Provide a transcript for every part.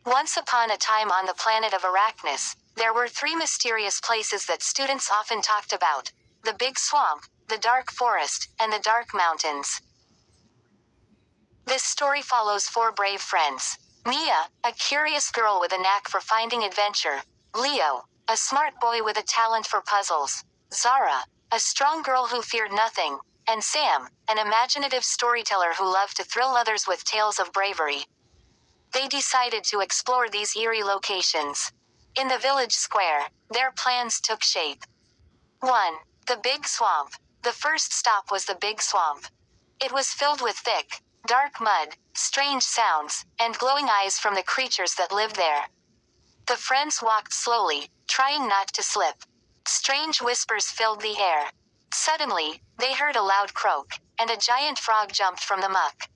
Once upon a time on the planet of Arachnus, there were three mysterious places that students often talked about: the Big Swamp, the Dark Forest, and the Dark Mountains. This story follows four brave friends. Mia, a curious girl with a knack for finding adventure. Leo, a smart boy with a talent for puzzles. Zara, a strong girl who feared nothing. And Sam, an imaginative storyteller who loved to thrill others with tales of bravery. They decided to explore these eerie locations. In the village square, their plans took shape. 1. The Big Swamp. The first stop was the Big Swamp. It was filled with thick, dark mud, strange sounds, and glowing eyes from the creatures that lived there. The friends walked slowly, trying not to slip. Strange whispers filled the air. Suddenly, they heard a loud croak, and a giant frog jumped from the muck.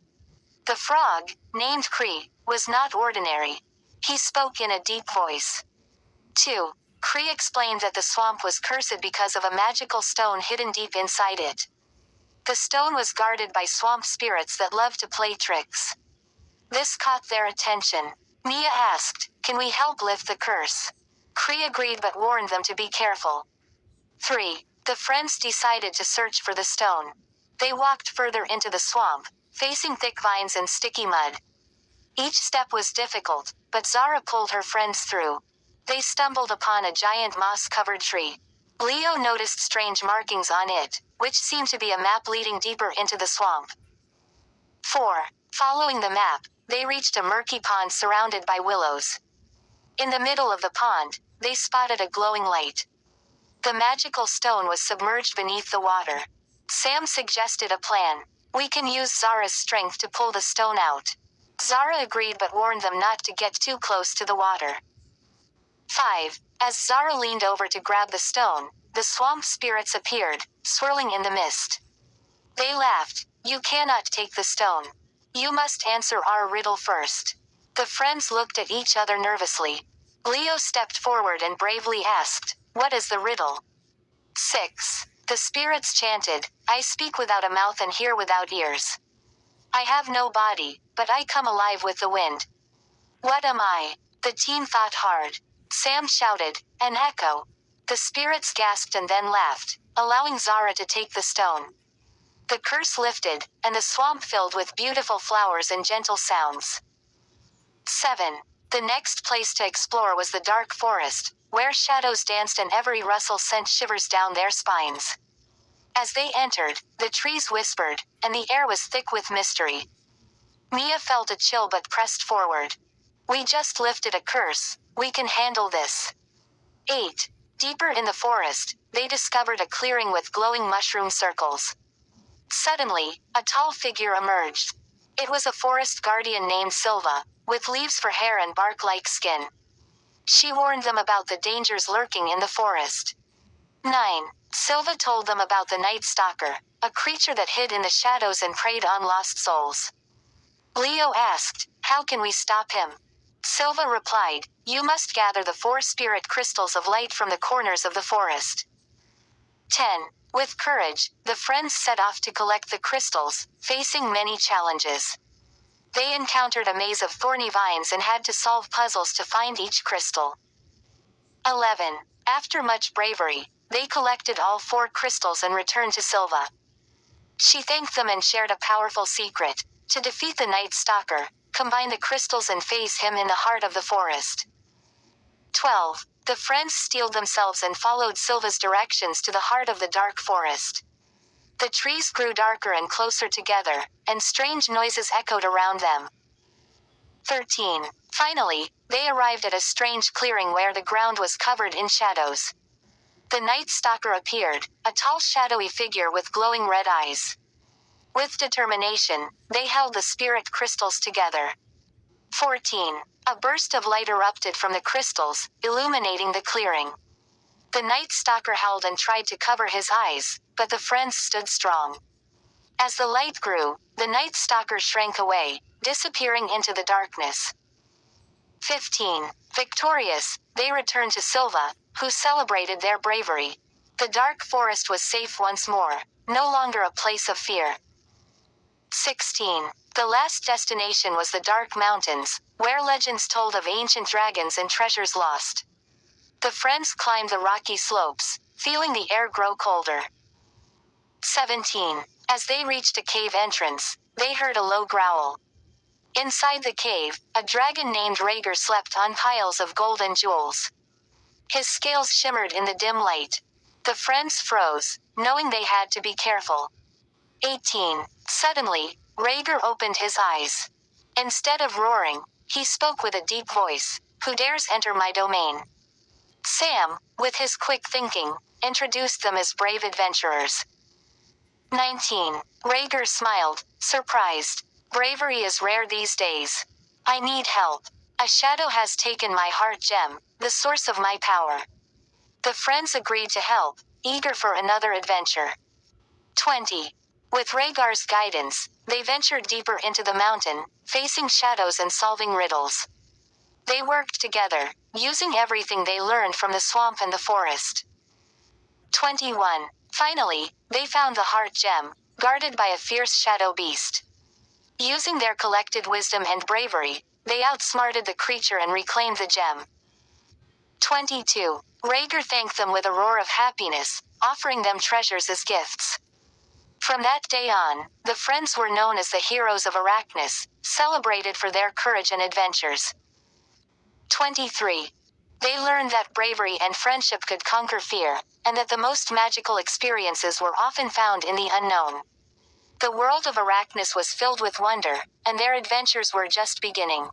The frog, named Cree, was not ordinary. He spoke in a deep voice. 2. Cree explained that the swamp was cursed because of a magical stone hidden deep inside it. The stone was guarded by swamp spirits that loved to play tricks. This caught their attention. Mia asked, "Can we help lift the curse?" Cree agreed but warned them to be careful. 3. The friends decided to search for the stone. They walked further into the swamp, facing thick vines and sticky mud. Each step was difficult, but Zara pulled her friends through. They stumbled upon a giant moss-covered tree. Leo noticed strange markings on it, which seemed to be a map leading deeper into the swamp. 4. Following the map, they reached a murky pond surrounded by willows. In the middle of the pond, they spotted a glowing light. The magical stone was submerged beneath the water. Sam suggested a plan. "We can use Zara's strength to pull the stone out." Zara agreed but warned them not to get too close to the water. 5. As Zara leaned over to grab the stone, the swamp spirits appeared, swirling in the mist. They laughed. "You cannot take the stone. You must answer our riddle first." The friends looked at each other nervously. Leo stepped forward and bravely asked, "What is the riddle?" 6. The spirits chanted, "I speak without a mouth and hear without ears. I have no body, but I come alive with the wind. What am I?" The team thought hard. Sam shouted, "An echo." The spirits gasped and then laughed, allowing Zara to take the stone. The curse lifted, and the swamp filled with beautiful flowers and gentle sounds. 7. The next place to explore was the dark forest, where shadows danced and every rustle sent shivers down their spines. As they entered, the trees whispered, and the air was thick with mystery. Mia felt a chill but pressed forward. "We just lifted a curse. We can handle this." 8. Deeper in the forest, they discovered a clearing with glowing mushroom circles. Suddenly, a tall figure emerged. It was a forest guardian named Silva, with leaves for hair and bark-like skin. She warned them about the dangers lurking in the forest. 9. Silva told them about the Night Stalker, a creature that hid in the shadows and preyed on lost souls. Leo asked, "How can we stop him?" Silva replied, "You must gather the 4 spirit crystals of light from the corners of the forest." 10. With courage, the friends set off to collect the crystals, facing many challenges. They encountered a maze of thorny vines and had to solve puzzles to find each crystal. 11. After much bravery, they collected all 4 crystals and returned to Silva. She thanked them and shared a powerful secret: to defeat the Night Stalker, combine the crystals and face him in the heart of the forest. 12. The friends steeled themselves and followed Silva's directions to the heart of the dark forest. The trees grew darker and closer together, and strange noises echoed around them. 13. Finally, they arrived at a strange clearing where the ground was covered in shadows. The Night Stalker appeared, a tall shadowy figure with glowing red eyes. With determination, they held the spirit crystals together. 14. A burst of light erupted from the crystals, illuminating the clearing. The Night Stalker howled and tried to cover his eyes, but the friends stood strong. As the light grew, the Night Stalker shrank away, disappearing into the darkness. 15. Victorious, they returned to Silva, who celebrated their bravery. The dark forest was safe once more, no longer a place of fear. 16. The last destination was the Dark Mountains, where legends told of ancient dragons and treasures lost. The friends climbed the rocky slopes, feeling the air grow colder. 17. As they reached a cave entrance, they heard a low growl. Inside the cave, a dragon named Rhaegar slept on piles of gold and jewels. His scales shimmered in the dim light. The friends froze, knowing they had to be careful. 18. Suddenly, Rhaegar opened his eyes. Instead of roaring, he spoke with a deep voice. Who dares enter my domain? Sam, with his quick thinking, introduced them as brave adventurers. 19. Rhaegar smiled, surprised. Bravery is rare these days. I need help. A shadow has taken my heart gem, the source of my power. The friends agreed to help, eager for another adventure. 20. With Rhaegar's guidance, they ventured deeper into the mountain, facing shadows and solving riddles. They worked together, using everything they learned from the swamp and the forest. 21. Finally, they found the heart gem, guarded by a fierce shadow beast. Using their collected wisdom and bravery, they outsmarted the creature and reclaimed the gem. 22. Rhaegar thanked them with a roar of happiness, offering them treasures as gifts. From that day on, the friends were known as the heroes of Arachnus, celebrated for their courage and adventures. 23. They learned that bravery and friendship could conquer fear, and that the most magical experiences were often found in the unknown. The world of Arachnus was filled with wonder, and their adventures were just beginning.